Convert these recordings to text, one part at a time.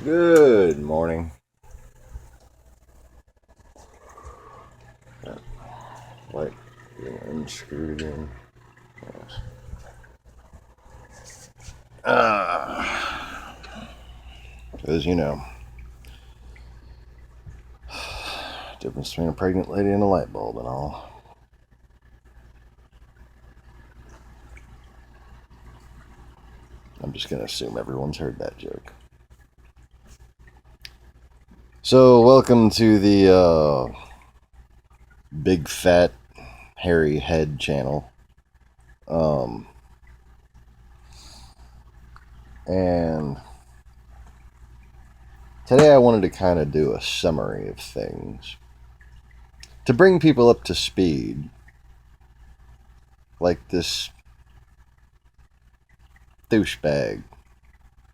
Good morning. That light being unscrewed again. Yes. As you know, difference between a pregnant lady and a light bulb and all. I'm just going to assume everyone's heard that joke. So, welcome to the Big Fat Hairy Head channel. And today I wanted to kind of do a summary of things to bring people up to speed, like this douchebag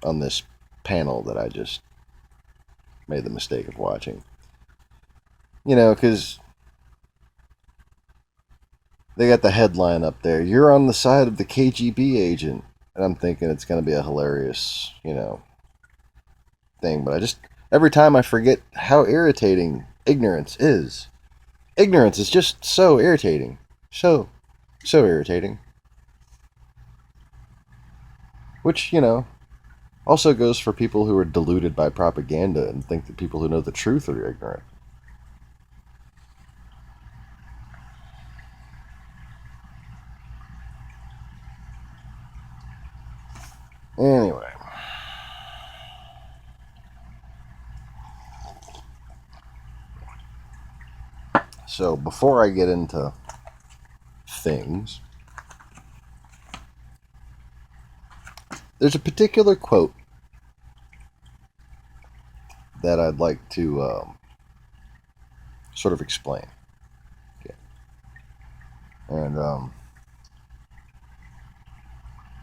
on this panel that I just made the mistake of watching. You know, because they got the headline up there, "You're on the side of the KGB agent." And I'm thinking it's going to be a hilarious, thing. But every time I forget how irritating ignorance is. Ignorance is just so irritating. So irritating. Which, also goes for people who are deluded by propaganda and think that people who know the truth are ignorant. Anyway. So before I get into things, there's a particular quote that I'd like to sort of explain. Okay. And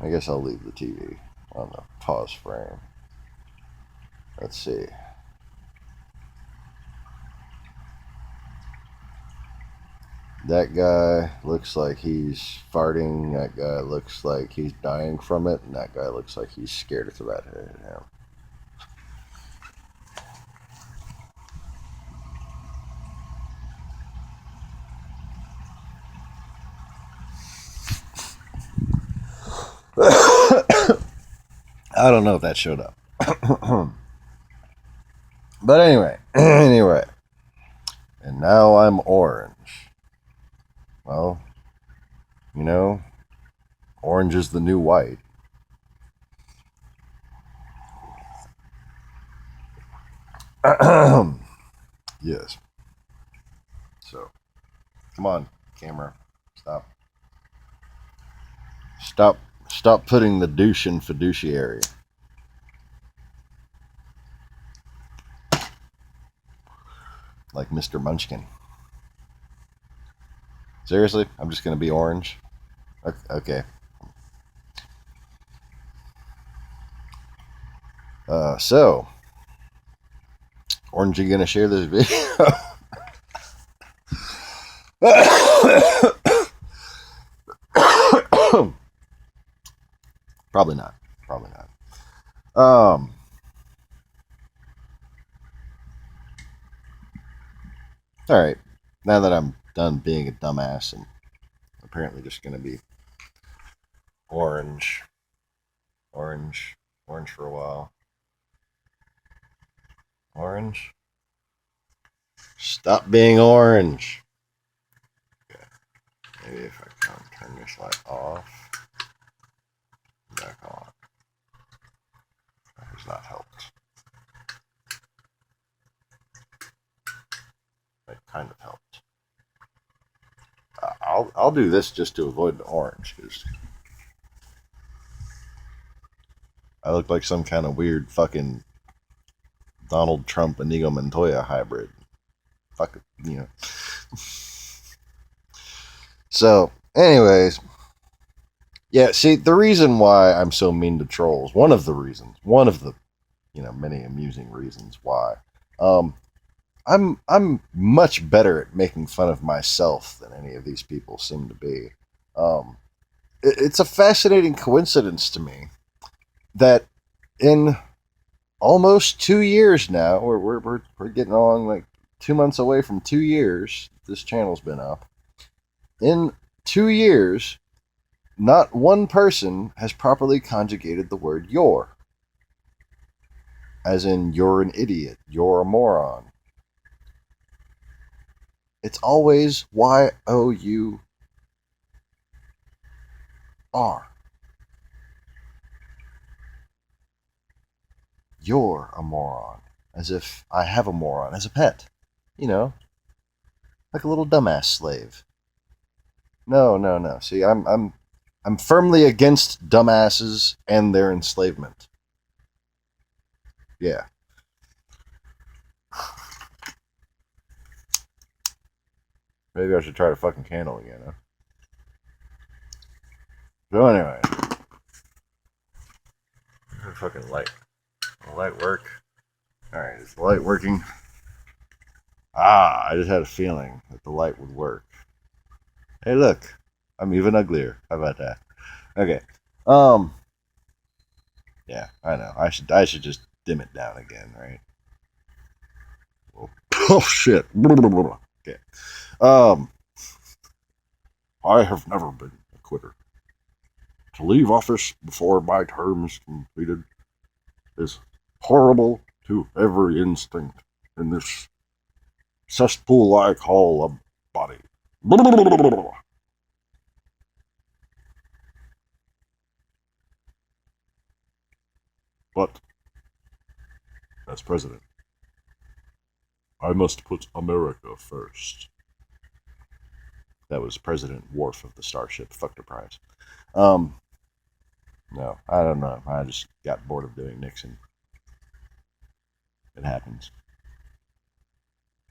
I guess I'll leave the TV on the pause frame. Let's see. That guy looks like he's farting. That guy looks like he's dying from it. And that guy looks like he's scared it's about to hit him. I don't know if that showed up. But anyway. And now I'm orange. Well, orange is the new white. Yes. So, come on, camera. Stop putting the douche in fiduciary. Like Mr. Munchkin. Seriously? I'm just going to be orange? Okay. So, Orange, you going to share this video? Probably not. Um, all right. Now that I'm done being a dumbass and apparently just going to be orange for a while. Orange. Stop being orange. Okay. Maybe if I can turn this light off, back on. That has not helped. It kind of helped. I'll do this just to avoid the orange because I look like some kind of weird fucking Donald Trump Inigo Montoya hybrid. Fuck it. So, anyways, yeah. See, the reason why I'm so mean to trolls, one of the many amusing reasons why, I'm much better at making fun of myself than any of these people seem to be. It's a fascinating coincidence to me that in almost 2 years now. We're getting on like 2 months away from 2 years. This channel's been up. In 2 years, not one person has properly conjugated the word "your," as in you're an idiot, you're a moron. It's always Y-O-U-R. You're a moron. As if I have a moron as a pet. You know, like a little dumbass slave. No. See, I'm firmly against dumbasses and their enslavement. Yeah. Maybe I should try to fucking candle again, huh? So anyway. Fucking light. Will light work? Alright, is the light working? I just had a feeling that the light would work. Hey, look. I'm even uglier. How about that? Okay. Yeah, I know. I should just dim it down again, right? Oh shit. Okay. I have never been a quitter. To leave office before my term is completed is horrible to every instinct in this cesspool I call a body. But, as president, I must put America first. That was President Worf of the Starship Fuck Prize. No, I don't know. I just got bored of doing Nixon. It happens.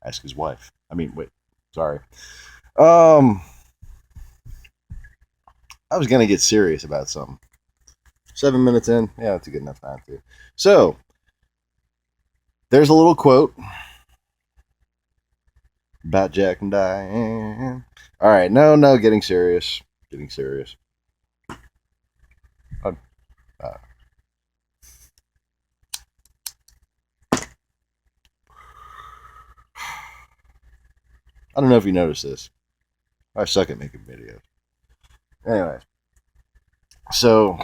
Ask his wife. I mean, wait. Sorry. I was gonna get serious about something. 7 minutes in, yeah, that's a good enough time too. So, there's a little quote about Jack and Diane. All right, no, getting serious. Uh, uh, I don't know if you noticed this. I suck at making videos. Anyway, so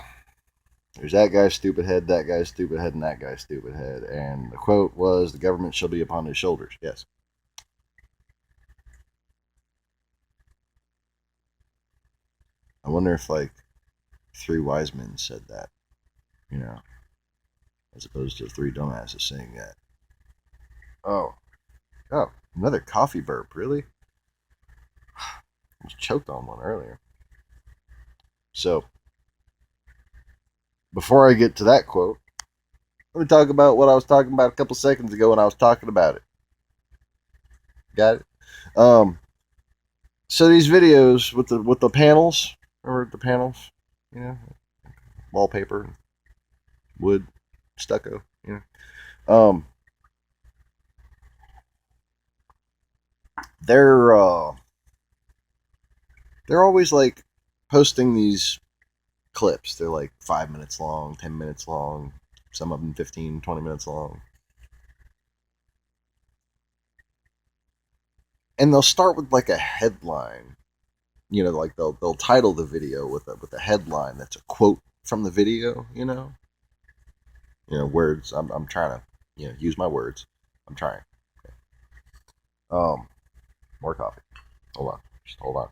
there's that guy's stupid head, that guy's stupid head, and that guy's stupid head. And the quote was, "The government shall be upon his shoulders." Yes. I wonder if like three wise men said that, you know, as opposed to three dumbasses saying that. Oh, another coffee burp. Really? I was choked on one earlier. So, before I get to that quote, let me talk about what I was talking about a couple seconds ago when I was talking about it. Got it? So these videos with the panels, or the panels, you know, wallpaper, wood, stucco, you know, they're they're always like posting these clips. They're like 5 minutes long, 10 minutes long, some of them 15, 20 minutes long. And they'll start with like a headline. You know, like they'll title the video with a headline that's a quote from the video, you know? You know, words. I'm trying to, you know, use my words. I'm trying. Okay. More coffee. Hold on. Just hold on.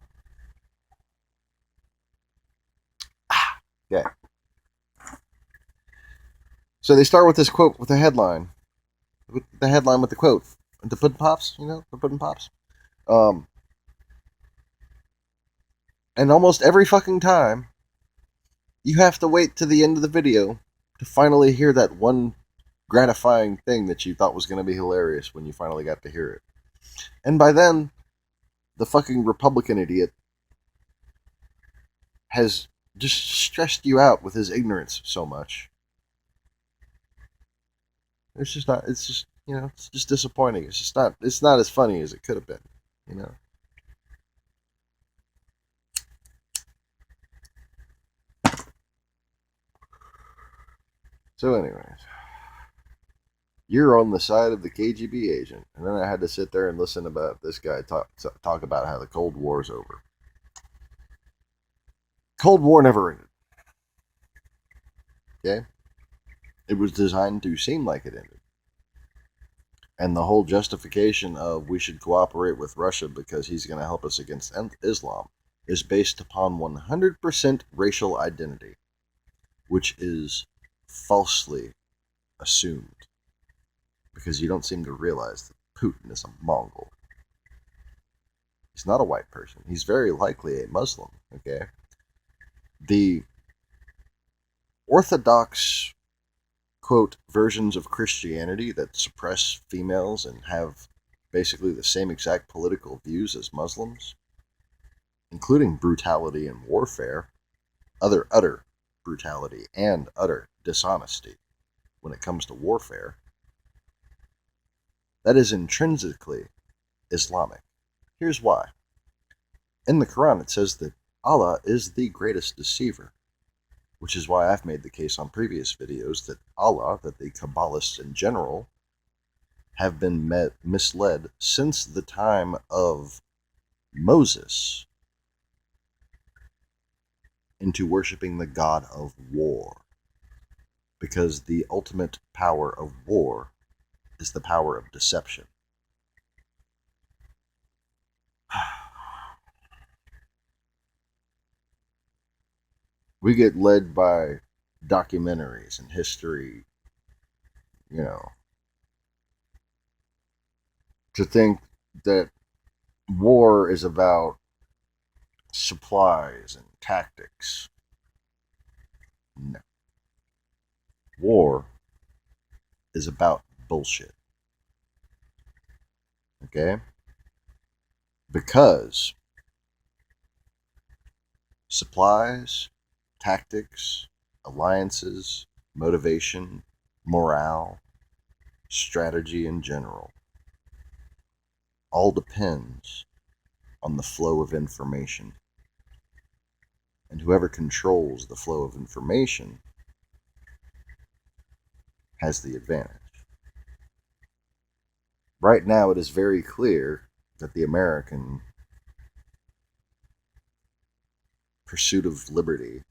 Okay. So they start with this quote with the headline. With the headline with the quote. The pudding pops, you know, the pudding pops. Um, and almost every fucking time, you have to wait to the end of the video to finally hear that one gratifying thing that you thought was going to be hilarious when you finally got to hear it. And by then, the fucking Republican idiot has just stressed you out with his ignorance so much. It's just not, it's just, you know, it's just disappointing. It's not as funny as it could have been, you know? So, anyways, you're on the side of the KGB agent. And then I had to sit there and listen about this guy talk about how the Cold War's over. Cold War never ended. Okay? It was designed to seem like it ended. And the whole justification of we should cooperate with Russia because he's going to help us against Islam is based upon 100% racial identity, which is falsely assumed because you don't seem to realize that Putin is a Mongol. He's not a white person. He's very likely a Muslim, okay? The Orthodox, quote, versions of Christianity that suppress females and have basically the same exact political views as Muslims, including brutality and warfare, utter brutality and utter dishonesty when it comes to warfare, that is intrinsically Islamic. Here's why. In the Quran, it says that Allah is the greatest deceiver, which is why I've made the case on previous videos that Allah, that the Kabbalists in general, have been misled since the time of Moses into worshiping the god of war. Because the ultimate power of war is the power of deception. We get led by documentaries and history, to think that war is about supplies and tactics. No. War is about bullshit. Okay? Because supplies, tactics, alliances, motivation, morale, strategy in general all depends on the flow of information. And whoever controls the flow of information has the advantage. Right now, it is very clear that the American pursuit of liberty,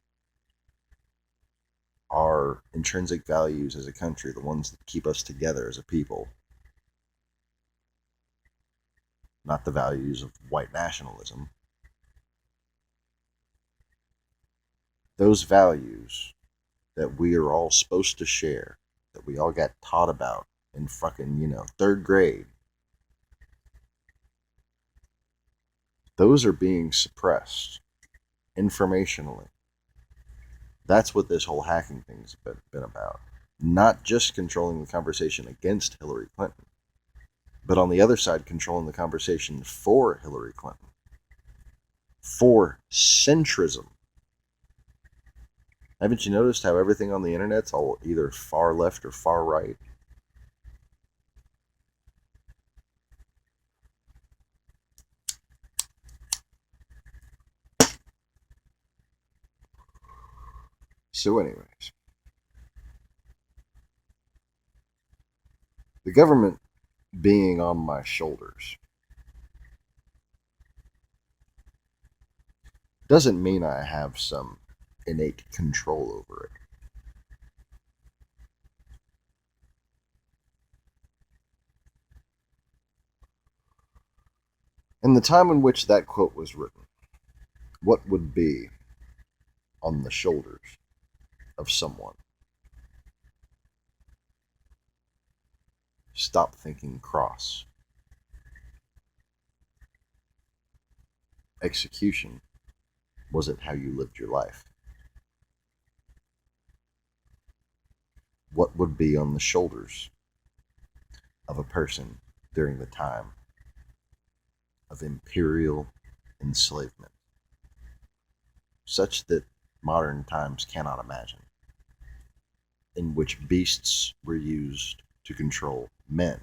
our intrinsic values as a country, the ones that keep us together as a people, not the values of white nationalism. Those values that we are all supposed to share, that we all got taught about in fucking, third grade, those are being suppressed informationally. That's what this whole hacking thing's been about. Not just controlling the conversation against Hillary Clinton, but on the other side, controlling the conversation for Hillary Clinton. For centrism. Haven't you noticed how everything on the internet's all either far left or far right? So anyways, the government being on my shoulders doesn't mean I have some innate control over it. In the time in which that quote was written, what would be on the shoulders of someone? Stop thinking cross. Execution wasn't how you lived your life. What would be on the shoulders of a person during the time of imperial enslavement, such that modern times cannot imagine, in which beasts were used to control men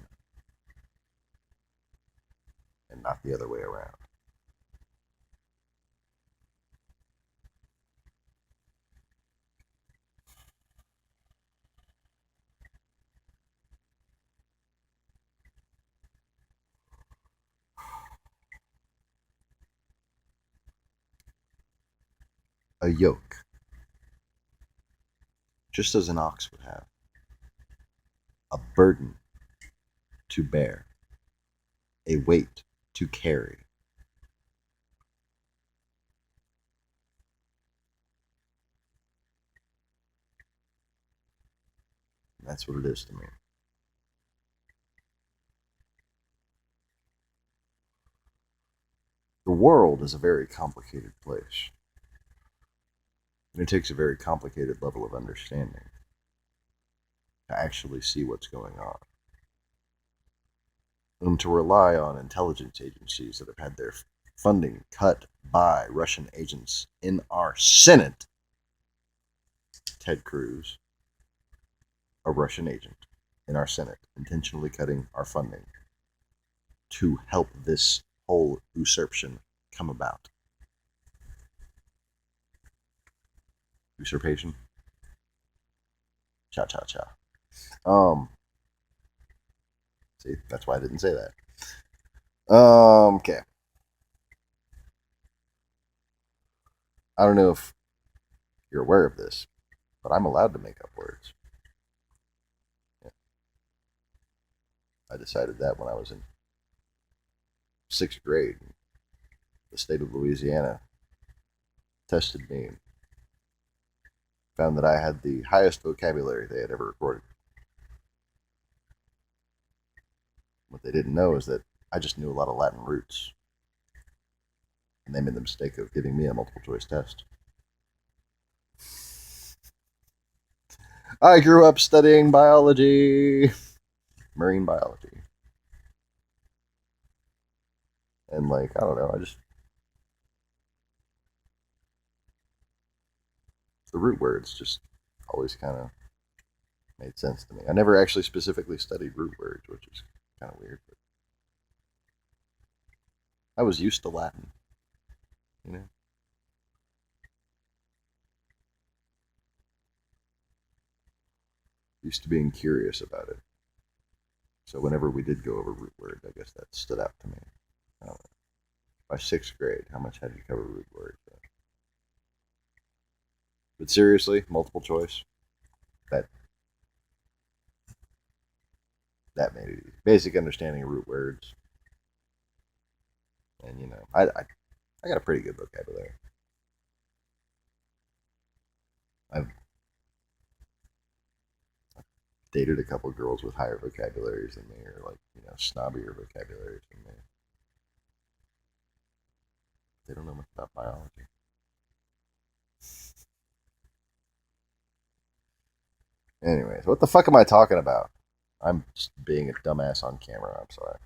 and not the other way around? a yoke, just as an ox would have, a burden to bear, a weight to carry. And that's what it is to me. The world is a very complicated place. And it takes a very complicated level of understanding to actually see what's going on. And to rely on intelligence agencies that have had their funding cut by Russian agents in our Senate. Ted Cruz, a Russian agent in our Senate, intentionally cutting our funding to help this whole usurpation come about. Usurpation? Cha cha cha. See, that's why I didn't say that. Okay. I don't know if you're aware of this, but I'm allowed to make up words. Yeah. I decided that when I was in 6th grade. The state of Louisiana tested me and found that I had the highest vocabulary they had ever recorded. What they didn't know is that I just knew a lot of Latin roots. And they made the mistake of giving me a multiple choice test. I grew up studying biology, marine biology. And I don't know, the root words just always kind of made sense to me. I never actually specifically studied root words, which is kind of weird. But I was used to Latin, you know? Used to being curious about it. So whenever we did go over root words, I guess that stood out to me. I don't know. By 6th grade, how much had you cover root words? But seriously, multiple choice, that made it easy. Basic understanding of root words, and I got a pretty good vocabulary. I've dated a couple girls with higher vocabularies than me, or snobbier vocabularies than me. They don't know much about biology. Anyways, what the fuck am I talking about? I'm just being a dumbass on camera. I'm sorry.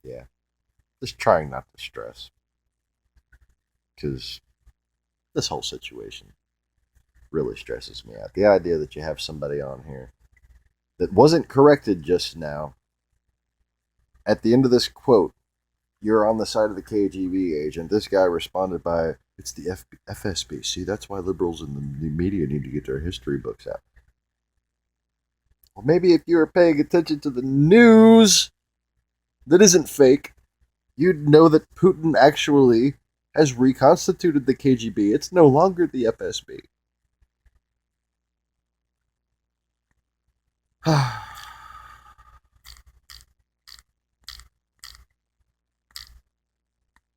Yeah, just trying not to stress, because this whole situation really stresses me out. The idea that you have somebody on here that wasn't corrected just now. At the end of this quote, you're on the side of the KGB agent. This guy responded by, it's the FSB. See, that's why liberals in the media need to get their history books out. Well, maybe if you were paying attention to the news that isn't fake, you'd know that Putin actually has reconstituted the KGB. It's no longer the FSB.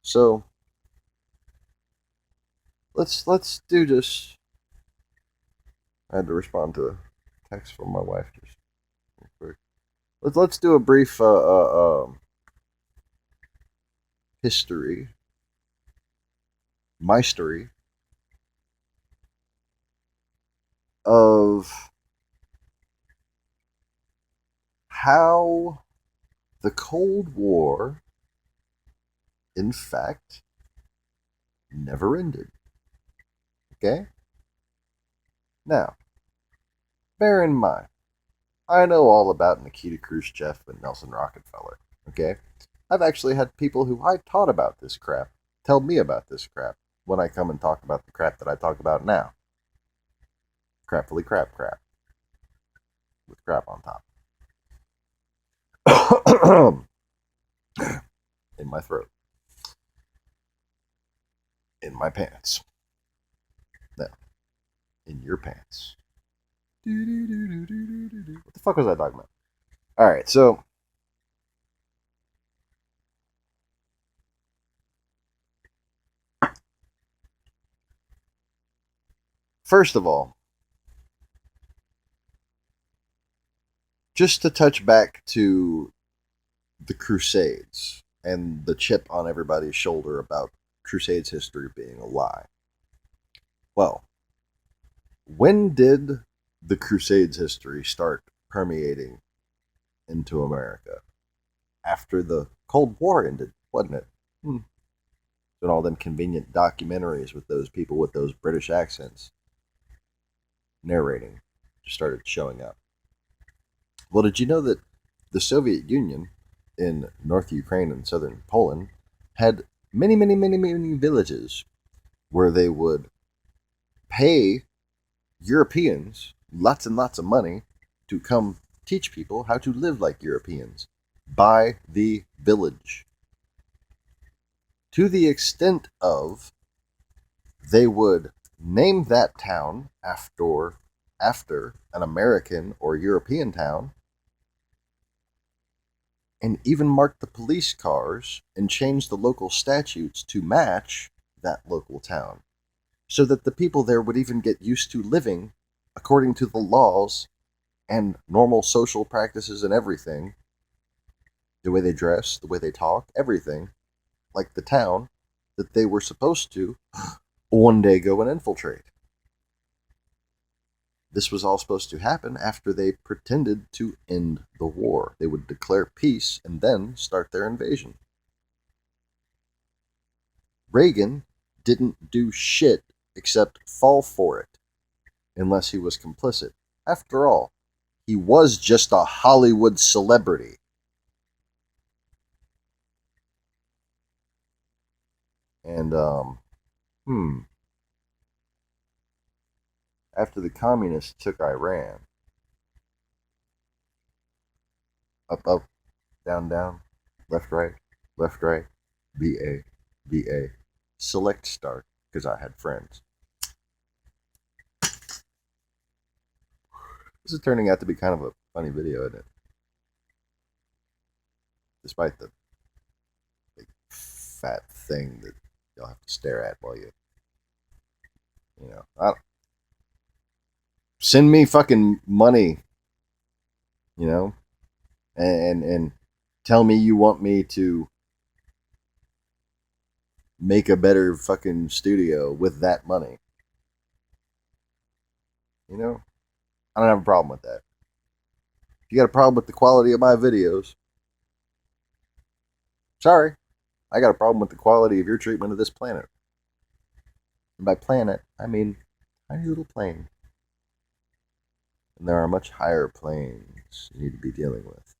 So let's do this. I had to respond to a text from my wife just real quick. Let's do a brief history, my story of how the Cold War, in fact, never ended. Okay? Now, bear in mind, I know all about Nikita Khrushchev and Nelson Rockefeller. Okay? I've actually had people who I taught about this crap tell me about this crap when I come and talk about the crap that I talk about now. Crapfully crap. With crap on top. In my throat. in my pants. No, in your pants. What the fuck was I talking about? All right, so first of all, just to touch back to the Crusades and the chip on everybody's shoulder about Crusades history being a lie. Well, when did the Crusades history start permeating into America? After the Cold War ended, wasn't it? And all them convenient documentaries with those people with those British accents narrating just started showing up. Well, did you know that the Soviet Union in North Ukraine and southern Poland had many, many, many, many villages where they would pay Europeans lots and lots of money to come teach people how to live like Europeans by the village. To the extent of they would name that town after an American or European town and even mark the police cars and change the local statutes to match that local town so that the people there would even get used to living according to the laws and normal social practices and everything, the way they dress, the way they talk, everything, like the town that they were supposed to one day go and infiltrate. This was all supposed to happen after they pretended to end the war. They would declare peace and then start their invasion. Reagan didn't do shit except fall for it, unless he was complicit. After all, he was just a Hollywood celebrity. And, after the communists took Iran, up, up, down, down, left, right, BA, BA, select start, because I had friends. This is turning out to be kind of a funny video, isn't it? Despite the big fat thing that you'll have to stare at while I send me fucking money, you know, and tell me you want me to make a better fucking studio with that money. You know, I don't have a problem with that. If you got a problem with the quality of my videos, sorry, I got a problem with the quality of your treatment of this planet. And by planet, I mean tiny little plane. And there are much higher planes you need to be dealing with.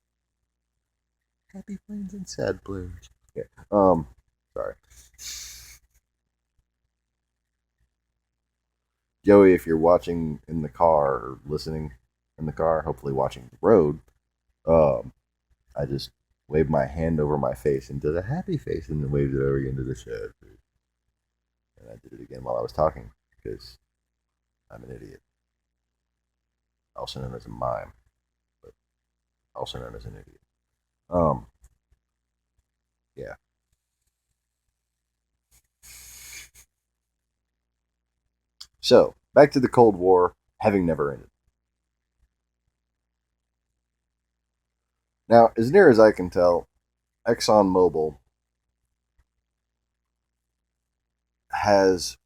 Happy planes and sad planes. Yeah. Sorry. Joey, if you're watching in the car or listening in the car, hopefully watching the road, I just waved my hand over my face and did a happy face and then waved it over into the sad face. And I did it again while I was talking because I'm an idiot. Also known as a mime, but also known as an idiot. Yeah. So, back to the Cold War having never ended. Now, as near as I can tell, ExxonMobil has,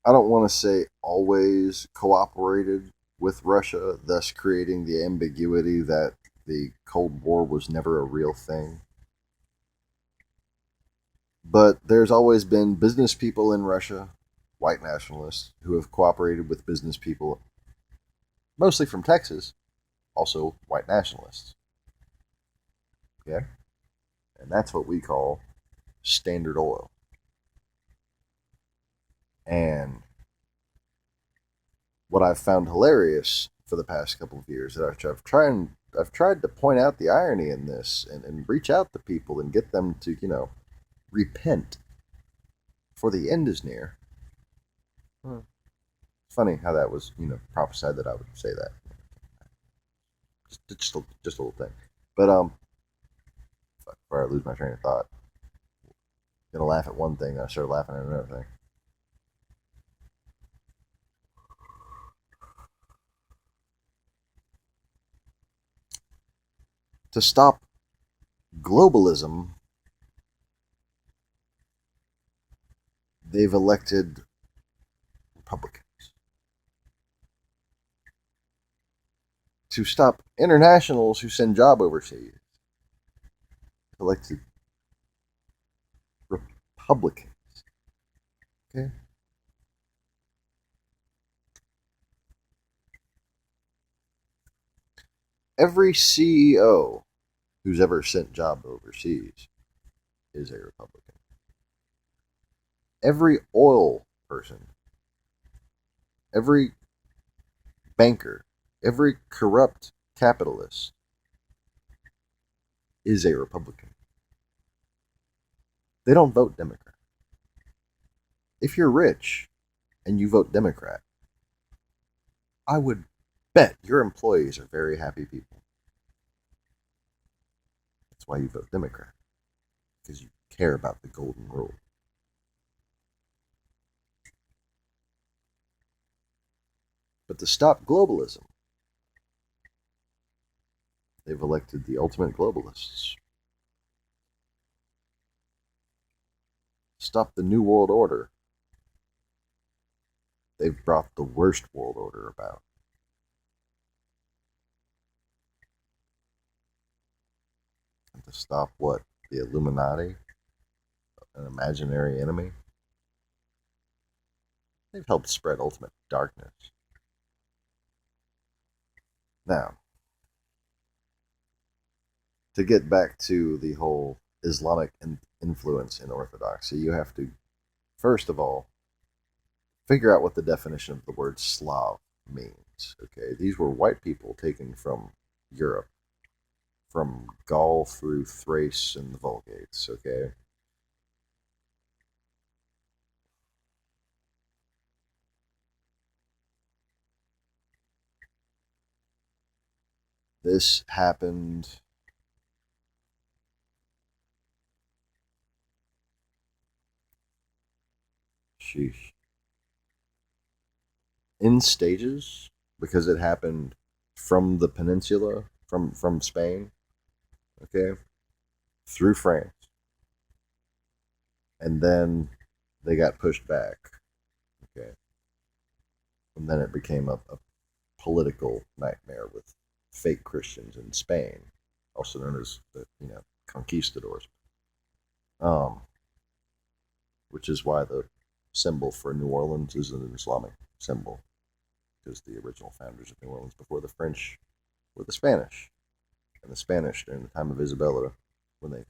I don't want to say always cooperated with Russia, thus creating the ambiguity that the Cold War was never a real thing. But there's always been business people in Russia, white nationalists, who have cooperated with business people, mostly from Texas, also white nationalists. Okay? And that's what we call Standard Oil. And what I've found hilarious for the past couple of years that I've tried to point out the irony in this and reach out to people and get them to, Repent, for the end is near. It's funny how that was, prophesied that I would say that. Just a little thing. But before I lose my train of thought, gonna laugh at one thing, then I start laughing at another thing. To stop globalism, they've elected Republicans. To stop internationals who send job overseas, elected Republicans. Okay? Every CEO who's ever sent job overseas is a Republican. Every oil person, every banker, every corrupt capitalist is a Republican. They don't vote Democrat. If you're rich and you vote Democrat, I would bet your employees are very happy people. That's why you vote Democrat, because you care about the golden rule. But to stop globalism, they've elected the ultimate globalists. Stop the New World Order, they've brought the worst world order about. And to stop what? The Illuminati? An imaginary enemy? They've helped spread ultimate darkness. Now, to get back to the whole Islamic influence in Orthodoxy, you have to, first of all, figure out what the definition of the word Slav means. Okay, these were white people taken from Europe, from Gaul through Thrace and the Vulgates. Okay, this happened. Sheesh. In stages, because it happened from the peninsula, from Spain, okay, through France, and then they got pushed back, okay, and then it became a political nightmare with fake Christians in Spain, also known as the conquistadors, um, which is why the symbol for New Orleans is an Islamic symbol, because the original founders of New Orleans before the French were the Spanish, and the Spanish during the time of Isabella, when they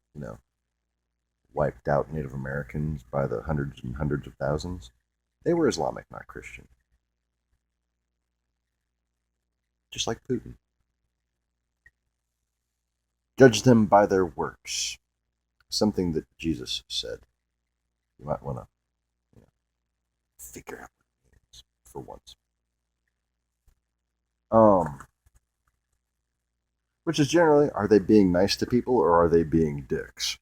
wiped out Native Americans by the hundreds and hundreds of thousands, they were Islamic, not Christian, just like Putin. Judge them by their works. Something that Jesus said. You might want to figure out what it means for once. Which is generally, are they being nice to people or are they being dicks?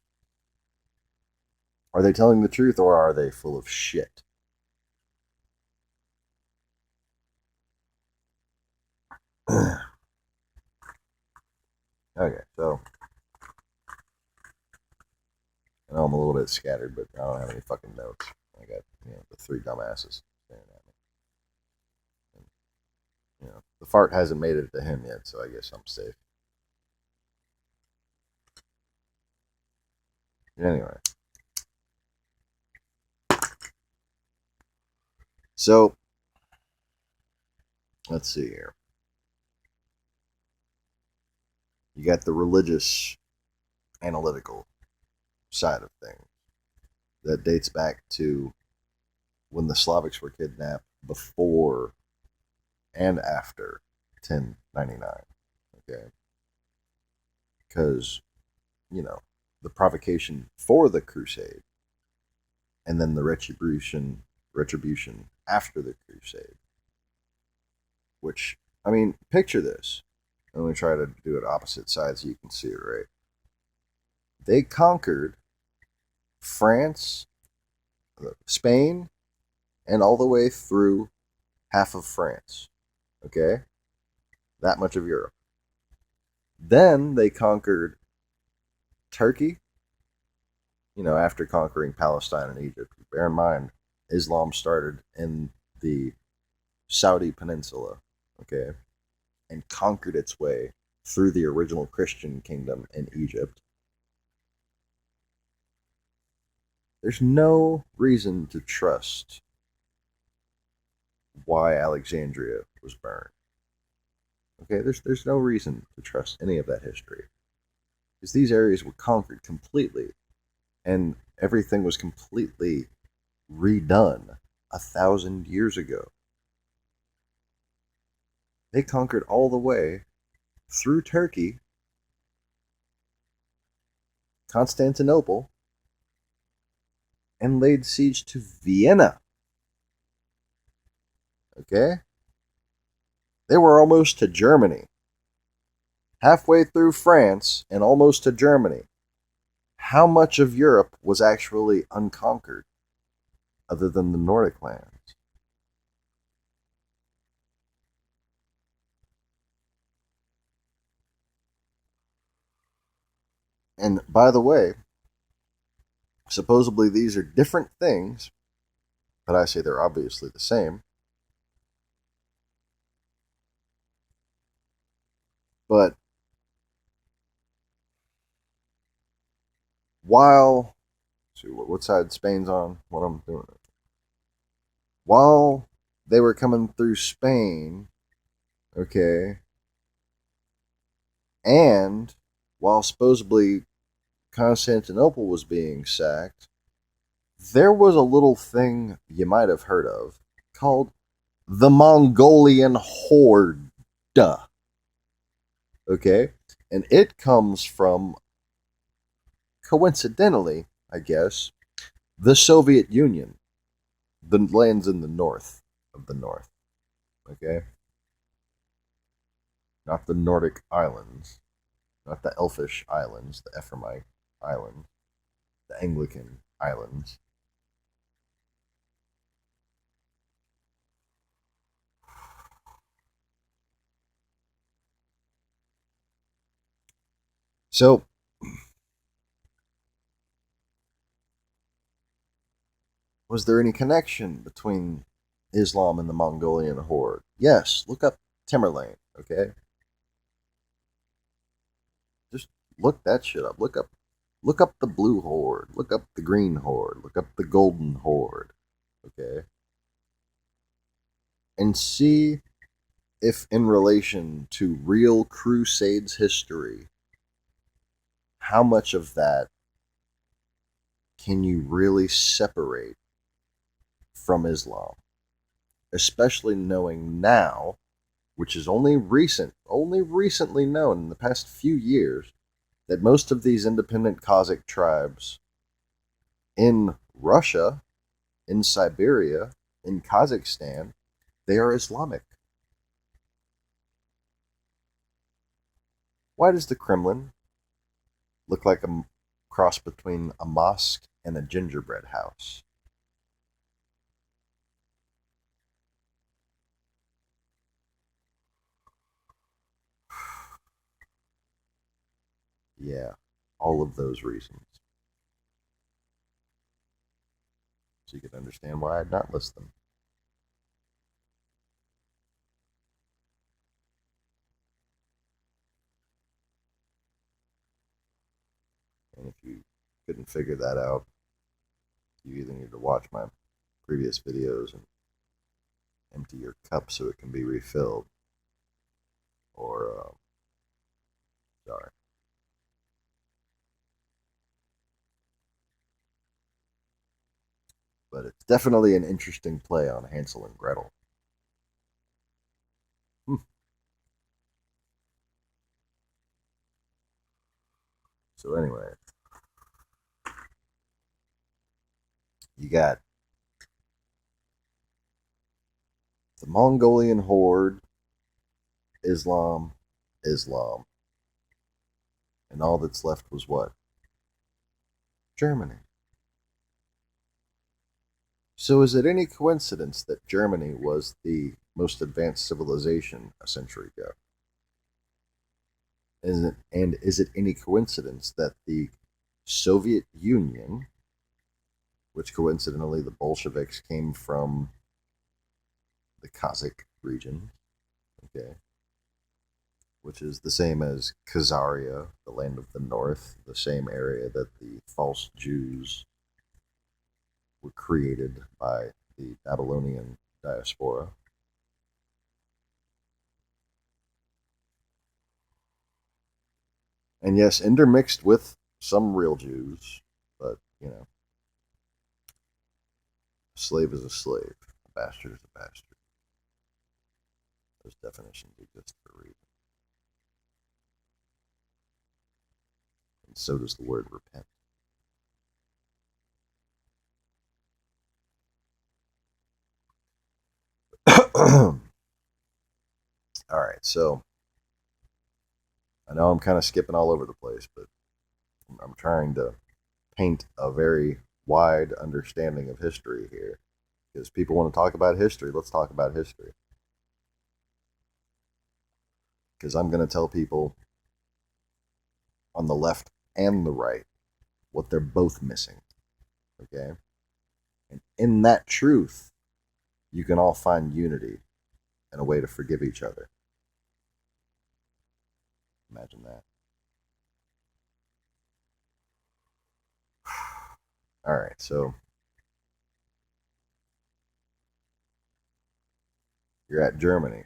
Are they telling the truth or are they full of shit? Okay, so I know I'm a little bit scattered, but I don't have any fucking notes. I got the three dumbasses staring at me. And, the fart hasn't made it to him yet, so I guess I'm safe. Anyway, so let's see here. You got the religious, analytical side of things that dates back to when the Slavics were kidnapped before and after 1099. Okay, because the provocation for the crusade and then the retribution after the crusade. Which, I mean, picture this. I'm going to try to do it opposite sides so you can see it right. They conquered France, Spain, and all the way through half of France. Okay? That much of Europe. Then they conquered Turkey, after conquering Palestine and Egypt. Bear in mind, Islam started in the Saudi Peninsula, okay, and conquered its way through the original Christian kingdom in Egypt. There's no reason to trust why Alexandria was burned. Okay, there's no reason to trust any of that history. Because these areas were conquered completely, and everything was completely redone 1,000 years ago. They conquered all the way through Turkey, Constantinople, and laid siege to Vienna. Okay? They were almost to Germany. Halfway through France and almost to Germany. How much of Europe was actually unconquered other than the Nordic lands? And by the way, supposedly these are different things, but I say they're obviously the same. But while, see what side Spain's on, what I'm doing. While they were coming through Spain, okay, and while supposedly Constantinople was being sacked, there was a little thing you might have heard of called the Mongolian Horde. Okay? And it comes from, coincidentally, I guess, the Soviet Union, the lands in the north of the North. Okay? Not the Nordic islands, not the Elfish islands, the Ephraimite islands, the Anglican islands. So, was there any connection between Islam and the Mongolian horde? Yes, look up Timberlane, okay? Just look that shit up. Look up the blue horde, look up the green horde, look up the golden horde, okay? And see if in relation to real crusades history, how much of that can you really separate from Islam? Especially knowing now, which is only recently known in the past few years, that most of these independent Kazakh tribes in Russia, in Siberia, in Kazakhstan, they are Islamic. Why does the Kremlin look like a cross between a mosque and a gingerbread house? Yeah, all of those reasons. So you can understand why I'd not list them. And if you couldn't figure that out, you either need to watch my previous videos and empty your cup so it can be refilled, or sorry. But it's definitely an interesting play on Hansel and Gretel. Hmm. So anyway, You got the Mongolian horde, Islam, Islam. And all that's left was what? Germany. So is it any coincidence that Germany was the most advanced civilization a century ago? Is it any coincidence that the Soviet Union, which coincidentally the Bolsheviks came from the Kazakh region, okay, which is the same as Khazaria, the land of the north, the same area that the false Jews were created by the Babylonian diaspora. And yes, intermixed with some real Jews, but a slave is a slave, a bastard is a bastard. Those definitions exist for a reason. And so does the word repent. All right, so I know I'm kind of skipping all over the place, but I'm trying to paint a very wide understanding of history here. Because people want to talk about history, let's talk about history. Because I'm going to tell people on the left and the right what they're both missing. Okay? And in that truth, you can all find unity and a way to forgive each other. Imagine that. All right, so you're at Germany.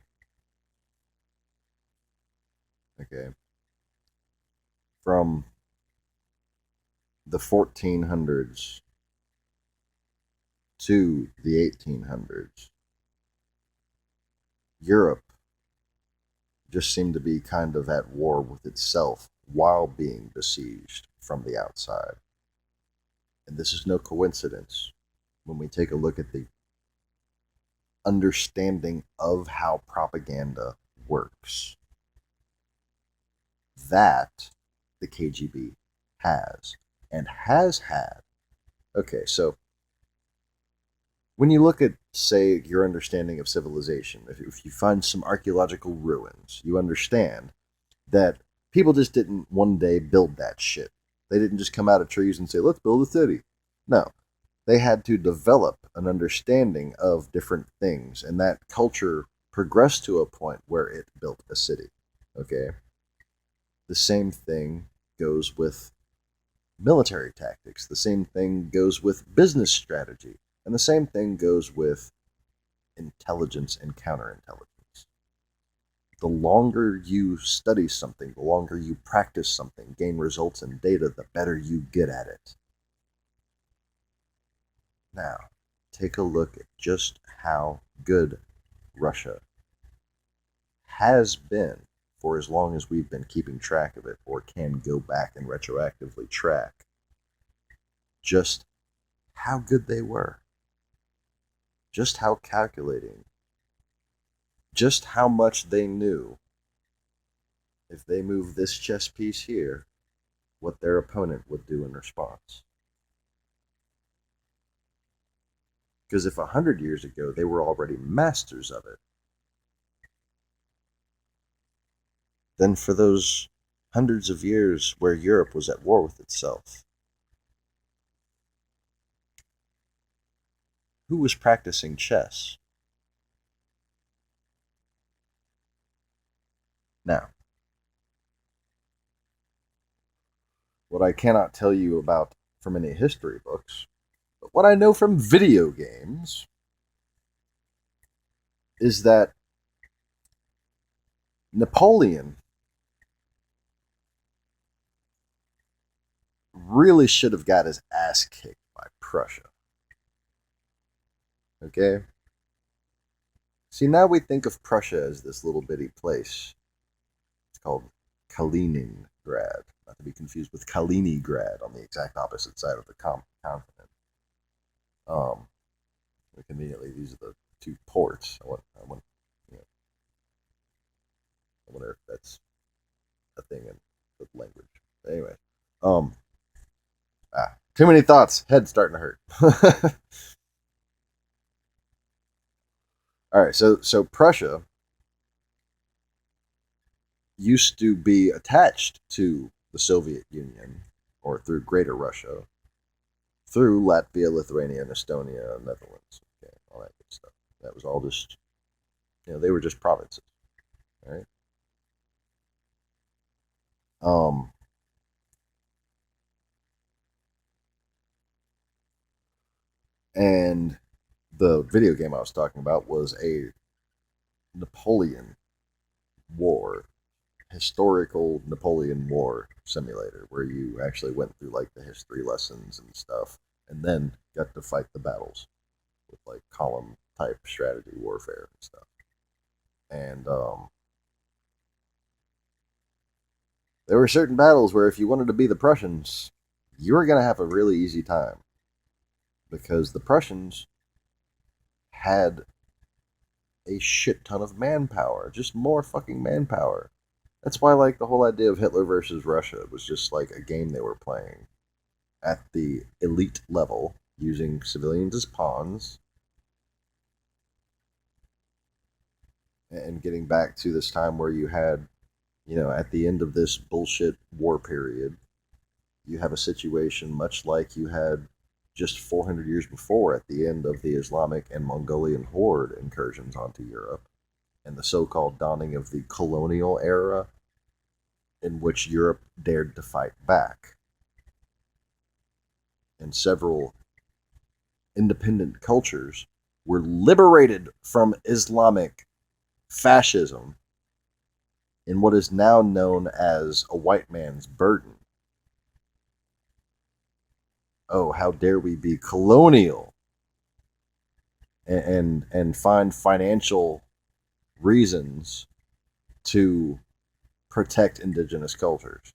Okay. From the 1400s to the 1800s, Europe just seemed to be kind of at war with itself while being besieged from the outside. And this is no coincidence when we take a look at the understanding of how propaganda works. That the KGB has and has had. Okay, so when you look at, say, your understanding of civilization, if you find some archaeological ruins, you understand that people just didn't one day build that shit. They didn't just come out of trees and say, let's build a city. No, they had to develop an understanding of different things, and that culture progressed to a point where it built a city. Okay? The same thing goes with military tactics. The same thing goes with business strategy. And the same thing goes with intelligence and counterintelligence. The longer you study something, the longer you practice something, gain results and data, the better you get at it. Now, take a look at just how good Russia has been for as long as we've been keeping track of it, or can go back and retroactively track just how good they were, just how calculating, just how much they knew if they move this chess piece here, what their opponent would do in response. Because if 100 years ago they were already masters of it, then for those hundreds of years where Europe was at war with itself, who was practicing chess? Now, what I cannot tell you about from any history books, but what I know from video games is that Napoleon really should have got his ass kicked by Prussia. Okay? See, now we think of Prussia as this little bitty place. It's called Kaliningrad, not to be confused with Kaliningrad on the exact opposite side of the continent. Um, conveniently, these are the two ports. You know, I wonder if that's a thing in the language. Anyway, um, too many thoughts. Head's starting to hurt. All right, so Prussia used to be attached to the Soviet Union or through Greater Russia, through Latvia, Lithuania, Estonia, Netherlands, okay, all that good stuff. That was all just, they were just provinces, all right? Um, and the video game I was talking about was a Napoleon War, historical Napoleon War simulator, where you actually went through like the history lessons and stuff, and then got to fight the battles with like column type strategy warfare and stuff. And there were certain battles where if you wanted to be the Prussians, you were going to have a really easy time because the Prussians had a shit ton of manpower, just more fucking manpower. That's why, like, the whole idea of Hitler versus Russia was just like a game they were playing at the elite level using civilians as pawns and getting back to this time where you had, at the end of this bullshit war period, you have a situation much like you had just 400 years before at the end of the Islamic and Mongolian horde incursions onto Europe and the so called dawning of the colonial era in which Europe dared to fight back. And several independent cultures were liberated from Islamic fascism in what is now known as a white man's burden. Oh, how dare we be colonial and find financial reasons to protect indigenous cultures.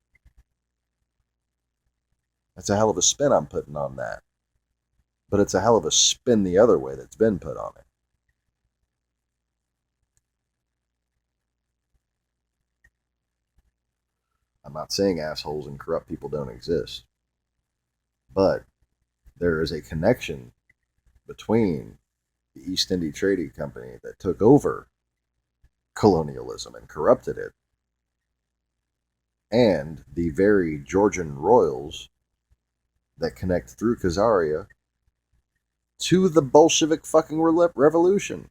That's a hell of a spin I'm putting on that. But it's a hell of a spin the other way that's been put on it. I'm not saying assholes and corrupt people don't exist, but there is a connection between the East India Trading Company that took over colonialism and corrupted it, and the very Georgian royals that connect through Khazaria to the Bolshevik fucking revolution.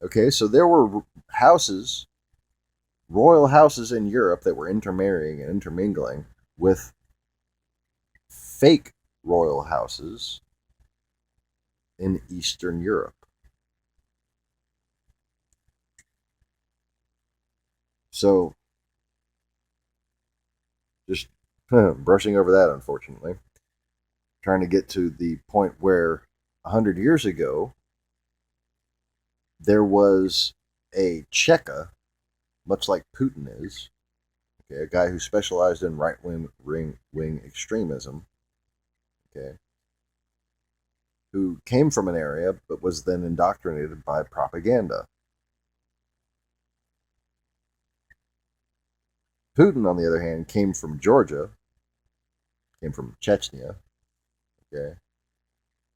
Okay, so there were houses, royal houses in Europe that were intermarrying and intermingling with fake royal houses in Eastern Europe. So, just brushing over that, unfortunately, trying to get to the point where 100 years ago, there was a Cheka, much like Putin is, okay, a guy who specialized in right wing extremism, okay, who came from an area but was then indoctrinated by propaganda. Putin, on the other hand, came from Georgia, came from Chechnya, okay,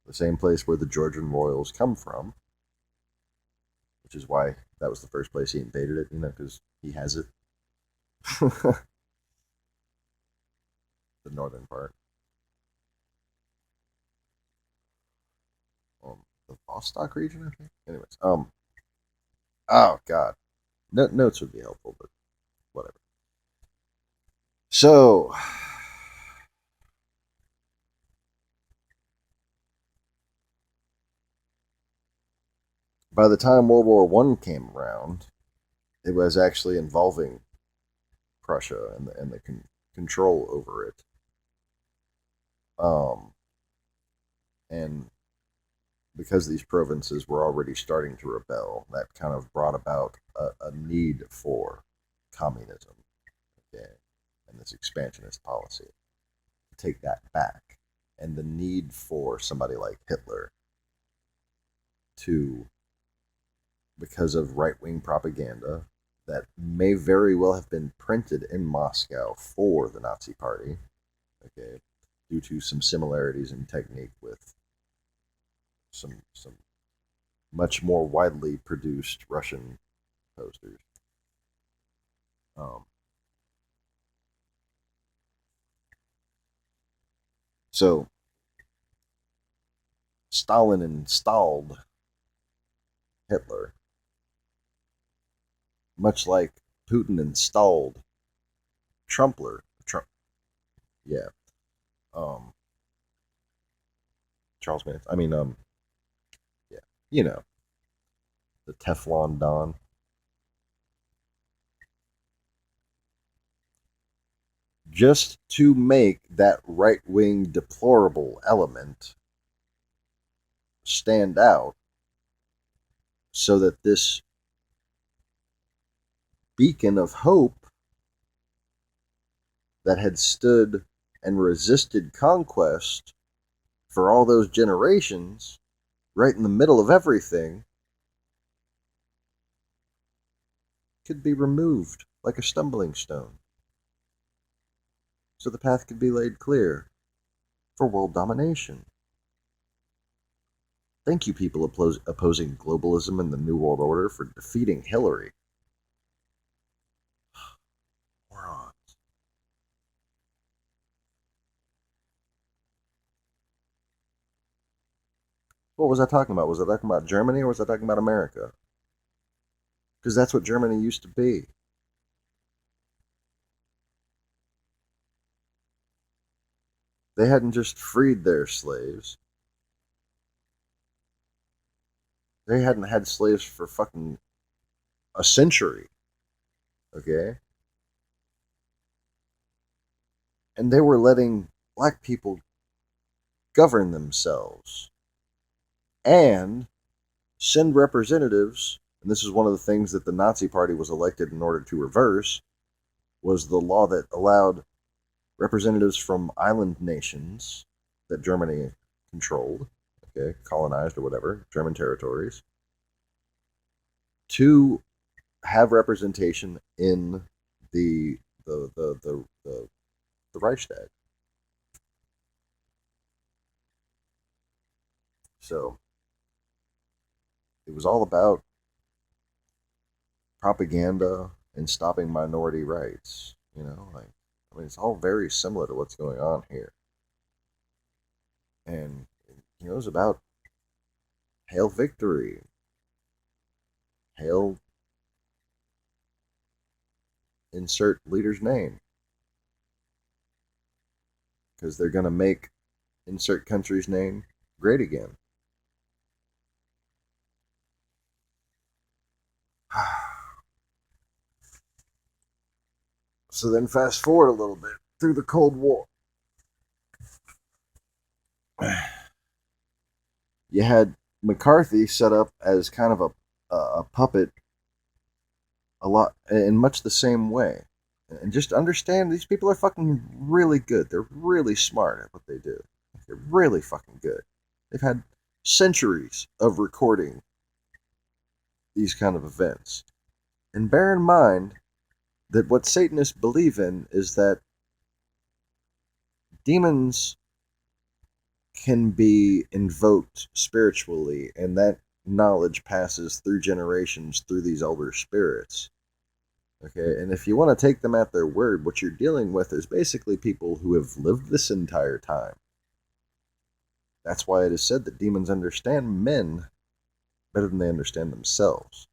the same place where the Georgian royals come from, which is why that was the first place he invaded it, because he has it. The northern part. The Vostok region, I think. Anyways, oh god, notes would be helpful, but whatever. So, by the time World War One came around, it was actually involving Prussia and the control over it. Um, and because these provinces were already starting to rebel, that kind of brought about a need for communism, okay, and this expansionist policy to take that back and the need for somebody like Hitler to, because of right-wing propaganda that may very well have been printed in Moscow for the Nazi Party, okay, due to some similarities in technique with some much more widely produced Russian posters. Um, so Stalin installed Hitler, much like Putin installed Trump, yeah, um, Charles Manson. I mean, yeah, you know, the Teflon Don, just to make that right-wing deplorable element stand out, so that this beacon of hope that had stood and resisted conquest for all those generations, right in the middle of everything, could be removed like a stumbling stone, so the path could be laid clear for world domination. Thank you, people opposing globalism and the New World Order, for defeating Hillary. Morons. What was I talking about? Was I talking about Germany or was I talking about America? Because that's what Germany used to be. They hadn't just freed their slaves. They hadn't had slaves for fucking a century. Okay? And they were letting black people govern themselves and send representatives. And this is one of the things that the Nazi Party was elected in order to reverse, was the law that allowed representatives from island nations that Germany controlled, okay, colonized or whatever, German territories, to have representation in the the the the the, the Reichstag. So it was all about propaganda and stopping minority rights. I mean, it's all very similar to what's going on here. And it was about hail victory, hail insert leader's name, because they're going to make insert country's name great again. So then fast forward a little bit through the Cold War. You had McCarthy set up as kind of a puppet, a lot in much the same way. And just understand, these people are fucking really good. They're really smart at what they do. They're really fucking good. They've had centuries of recording these kind of events. And bear in mind that what Satanists believe in is that demons can be invoked spiritually, and that knowledge passes through generations through these elder spirits. Okay, and if you want to take them at their word, what you're dealing with is basically people who have lived this entire time. That's why it is said that demons understand men better than they understand themselves.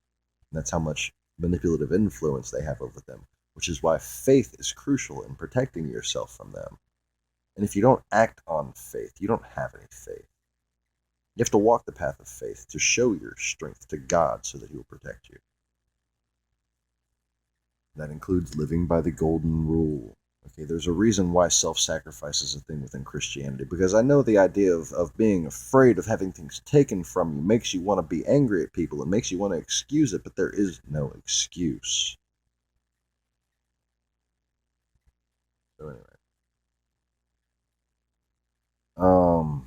And that's how much manipulative influence they have over them, which is why faith is crucial in protecting yourself from them. And if you don't act on faith, you don't have any faith. You have to walk the path of faith to show your strength to God so that He will protect you. That includes living by the golden rule. Okay, there's a reason why self-sacrifice is a thing within Christianity, because I know the idea of being afraid of having things taken from you makes you want to be angry at people and makes you want to excuse it, but there is no excuse. So anyway. Um,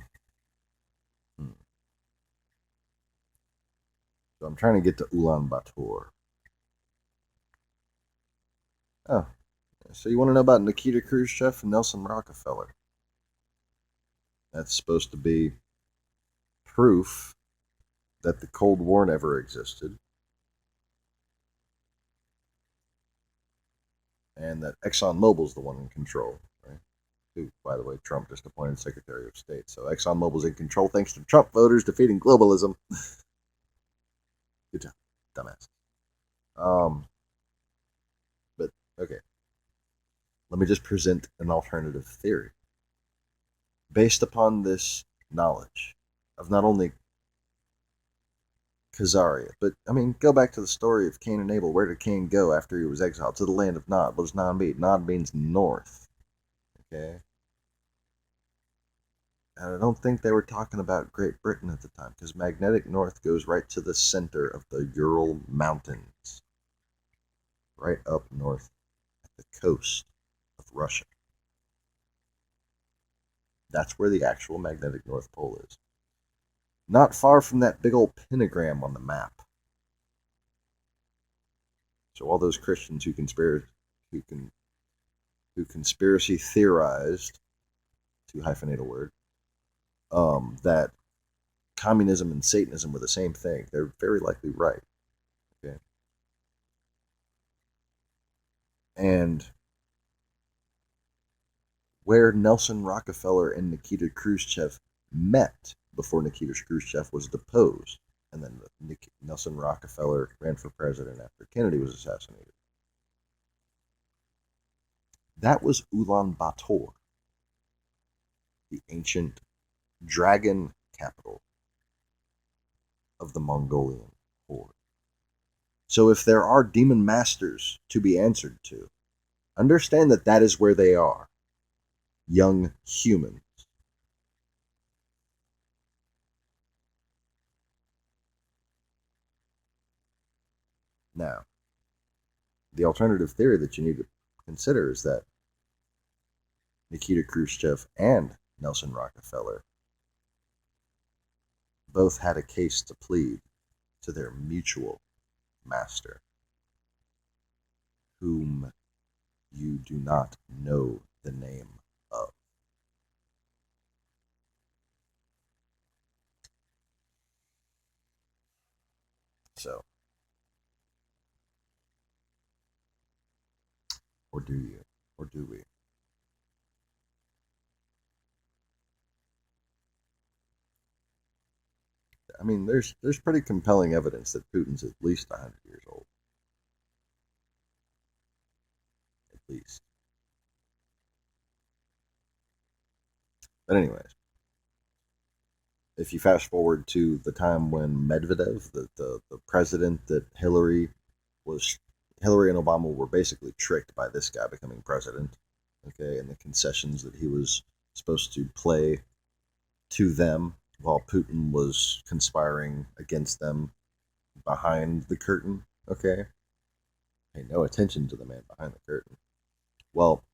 so I'm trying to get to Ulaanbaatar. Oh, so you want to know about Nikita Khrushchev and Nelson Rockefeller? That's supposed to be proof that the Cold War never existed, and that ExxonMobil's the one in control, right? Who, by the way, Trump just appointed Secretary of State. So ExxonMobil's in control thanks to Trump voters defeating globalism. Good job, dumbass. But okay, let me just present an alternative theory based upon this knowledge of not only Khazaria, but I mean, go back to the story of Cain and Abel. Where did Cain go after he was exiled? To the land of Nod. What does Nod mean? Nod means north. Okay, and I don't think they were talking about Great Britain at the time because magnetic north goes right to the center of the Ural Mountains, right up north at the coast of Russia. That's where the actual magnetic North Pole is. Not far from that big old pentagram on the map. So all those Christians who conspiracy theorized, to hyphenate a word, that communism and Satanism were the same thing, they're very likely right. Okay. And where Nelson Rockefeller and Nikita Khrushchev met before Nikita Khrushchev was deposed, and then Nelson Rockefeller ran for president after Kennedy was assassinated. That was Ulaanbaatar, the ancient dragon capital of the Mongolian horde. So if there are demon masters to be answered to, understand that that is where they are. Young humans. Now, the alternative theory that you need to consider is that Nikita Khrushchev and Nelson Rockefeller both had a case to plead to their mutual master, whom you do not know the name of. So, or do you? Or do we? I mean, there's pretty compelling evidence that Putin's at least 100 years old. At least. But anyways, if you fast forward to the time when Medvedev, the president that Hillary and Obama were basically tricked by this guy becoming president, okay, and the concessions that he was supposed to play to them while Putin was conspiring against them behind the curtain, okay? Pay no attention to the man behind the curtain. Well,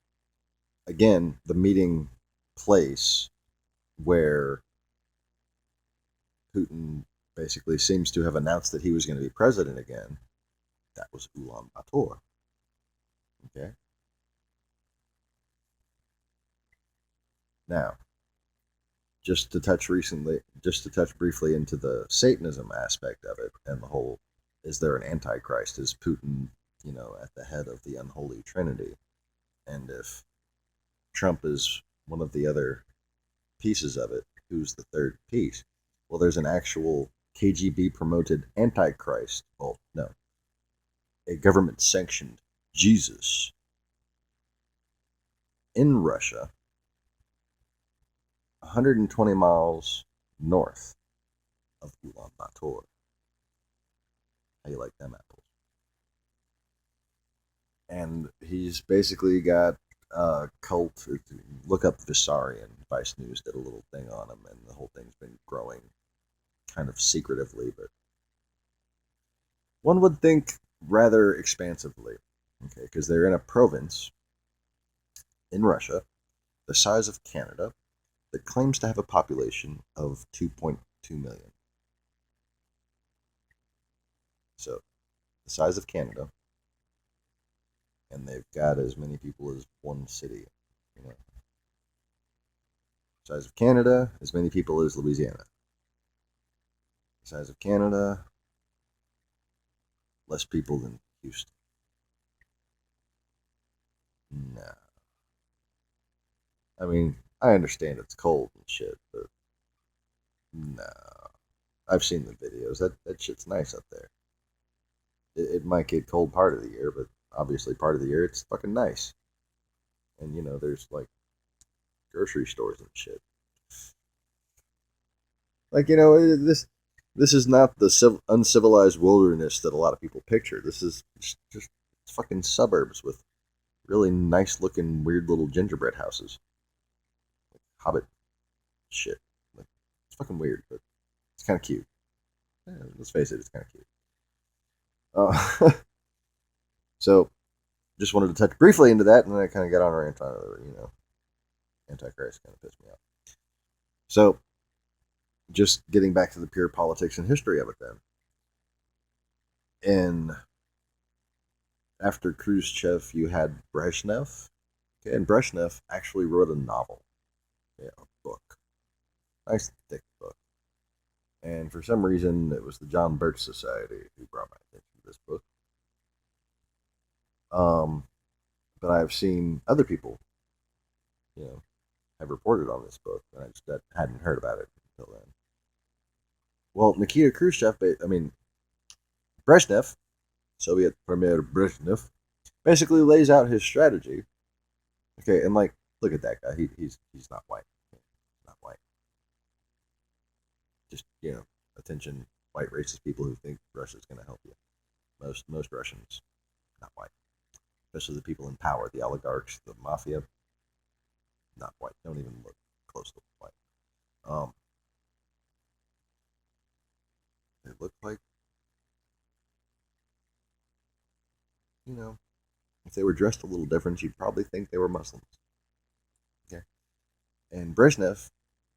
again, the meeting place where Putin basically seems to have announced that he was going to be president again, that was Ulaanbaatar. Okay. Now, just to touch briefly into the Satanism aspect of it and the whole, is there an antichrist? Is Putin, at the head of the unholy trinity? And if Trump is one of the other pieces of it, who's the third piece? Well, there's an actual KGB promoted antichrist. Well, no, a government sanctioned Jesus in Russia, 120 miles north of Ulaanbaatar. How you like them apples? And he's basically got a cult. Look up Vissarion. Vice News did a little thing on him, and the whole thing's been growing kind of secretively, but one would think rather expansively. Okay, because they're in a province in Russia the size of Canada, that claims to have a population of 2.2 million. So, the size of Canada, and they've got as many people as one city. You know, size of Canada, as many people as Louisiana. Size of Canada, less people than Houston. No. I mean, I understand it's cold and shit, but no. I've seen the videos. That shit's nice up there. It might get cold part of the year, but obviously part of the year it's fucking nice. And you know, there's like grocery stores and shit. Like, you know, this is not the uncivilized wilderness that a lot of people picture. This is just fucking suburbs with really nice looking weird little gingerbread houses. Like Hobbit shit. Like, it's fucking weird, but it's kind of cute. Yeah, let's face it, it's kind of cute. So just wanted to touch briefly into that, and then I kind of got on a rant on it. You know, Antichrist kind of pissed me off. So just getting back to the pure politics and history of it, then. And after Khrushchev, you had Brezhnev. Okay, and Brezhnev actually wrote a novel, yeah, a book, nice thick book. And for some reason, it was the John Birch Society who brought my attention to this book. Um, but I've seen other people, you know, have reported on this book, and I just hadn't heard about it until then. Well, Nikita Khrushchev, I mean, Brezhnev, Soviet Premier Brezhnev, basically lays out his strategy. Okay, and like, look at that guy. He's not white. He's not white. Just, you know, attention, white racist people who think Russia's going to help you. Most Russians, not white. Especially the people in power, the oligarchs, the mafia, not white. Don't even look close to white. They look like, you know, if they were dressed a little different, you'd probably think they were Muslims. Okay. And Brezhnev,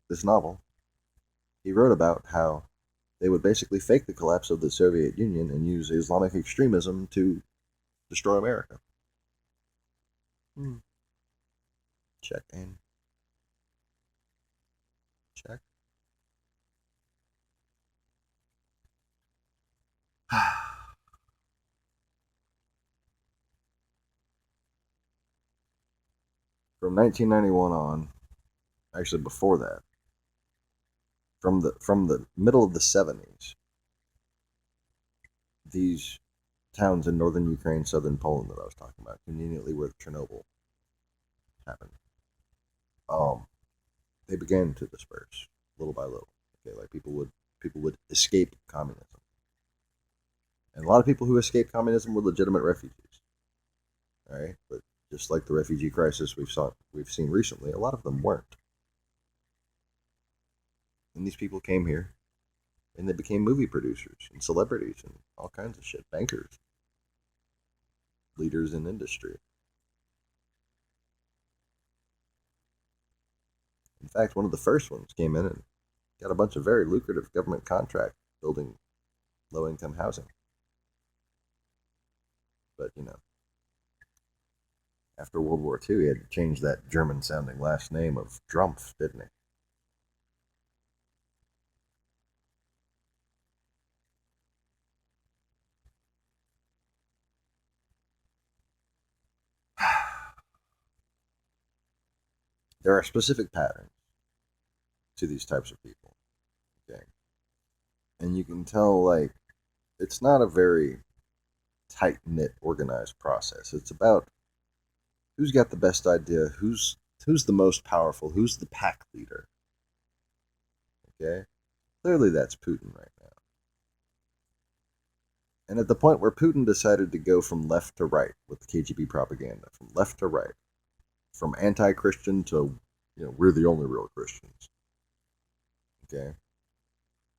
this novel, he wrote about how they would basically fake the collapse of the Soviet Union and use Islamic extremism to destroy America. Check and check. From 1991 on, actually before that, from the middle of the 70s, these towns in northern Ukraine, southern Poland that I was talking about, conveniently where Chernobyl happened, um, they began to disperse little by little. Okay, like people would escape communism, and a lot of people who escaped communism were legitimate refugees. All right, but just like the refugee crisis we've seen recently, a lot of them weren't. And these people came here, and they became movie producers and celebrities and all kinds of shit, bankers, leaders in industry. In fact, one of the first ones came in and got a bunch of very lucrative government contracts building low-income housing. But, you know, after World War II, he had to change that German-sounding last name of Drumpf, didn't he? There are specific patterns to these types of people. Okay, and you can tell, like, it's not a very tight knit, organized process. It's about who's got the best idea, who's the most powerful, who's the pack leader. Okay, clearly that's Putin right now. And at the point where Putin decided to go from left to right with the KGB propaganda, from left to right, from anti-Christian to, you know, we're the only real Christians. Okay,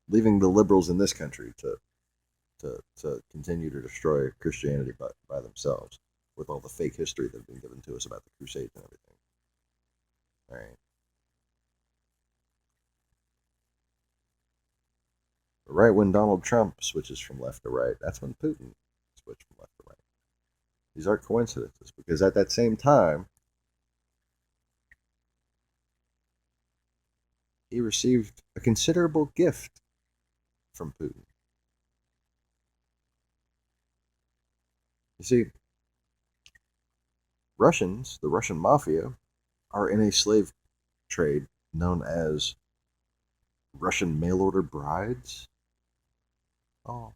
leaving the liberals in this country to continue to destroy Christianity by themselves with all the fake history that has been given to us about the Crusades and everything. All right. Right when Donald Trump switches from left to right, that's when Putin switched from left to right. These aren't coincidences, because at that same time, he received a considerable gift from Putin. You see, Russians, the Russian mafia, are in a slave trade known as Russian mail order brides. Oh.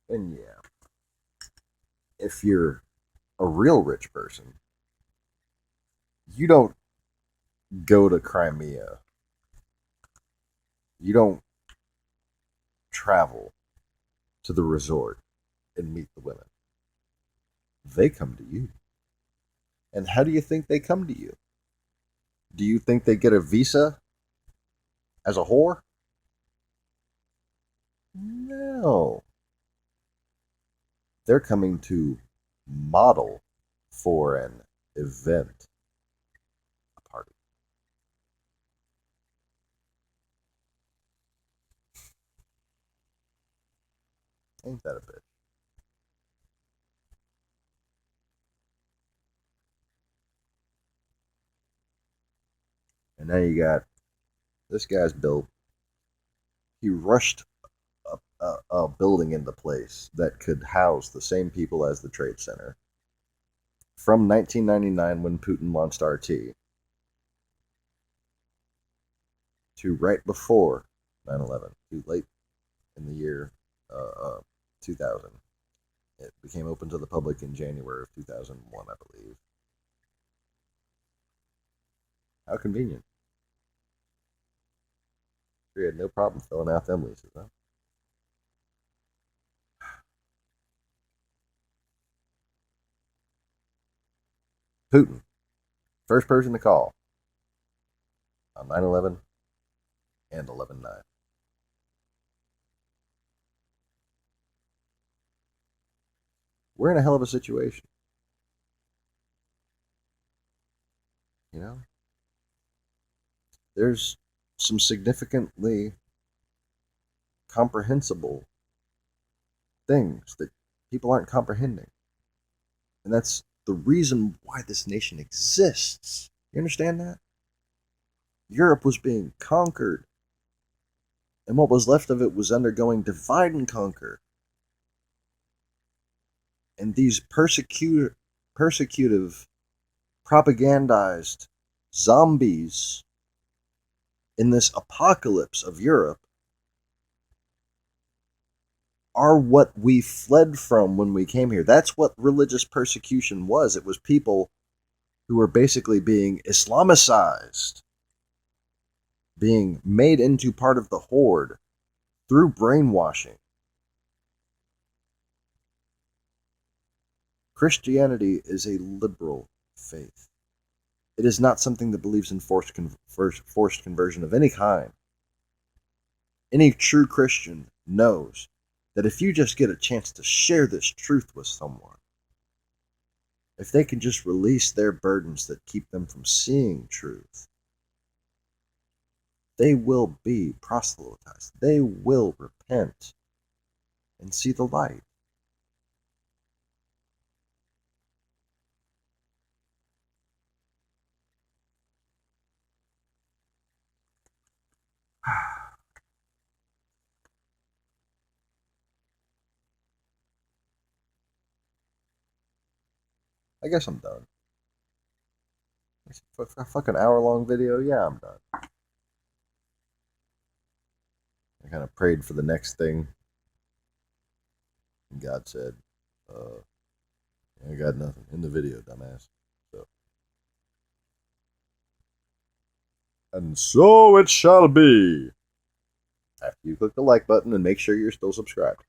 And yeah, if you're a real rich person, you don't go to Crimea. You don't travel to the resort and meet the women. They come to you. And how do you think they come to you? Do you think they get a visa as a whore? No. They're coming to model for an event, a party. Ain't that a bitch? And now you got this guy's built. He rushed a building into place that could house the same people as the Trade Center. From 1999, when Putin launched RT, to right before 9/11, too late in the year 2000. It became open to the public in January of 2001, I believe. How convenient. We had no problem filling out them leases, huh? Putin, first person to call on 9/11 and 11/9. We're in a hell of a situation. You know, there's some significantly comprehensible things that people aren't comprehending. And that's the reason why this nation exists. You understand that? Europe was being conquered, and what was left of it was undergoing divide and conquer. And these persecutive, propagandized zombies in this apocalypse of Europe are what we fled from when we came here. That's what religious persecution was. It was people who were basically being Islamicized, being made into part of the horde through brainwashing. Christianity is a liberal faith. It is not something that believes in forced conversion of any kind. Any true Christian knows that if you just get a chance to share this truth with someone, if they can just release their burdens that keep them from seeing truth, they will be proselytized. They will repent and see the light. I guess I'm done. It's a fucking hour-long video. Yeah, I'm done. I kind of prayed for the next thing, and God said, "I got nothing in the video, dumbass." So, and so it shall be. After you click the like button and make sure you're still subscribed.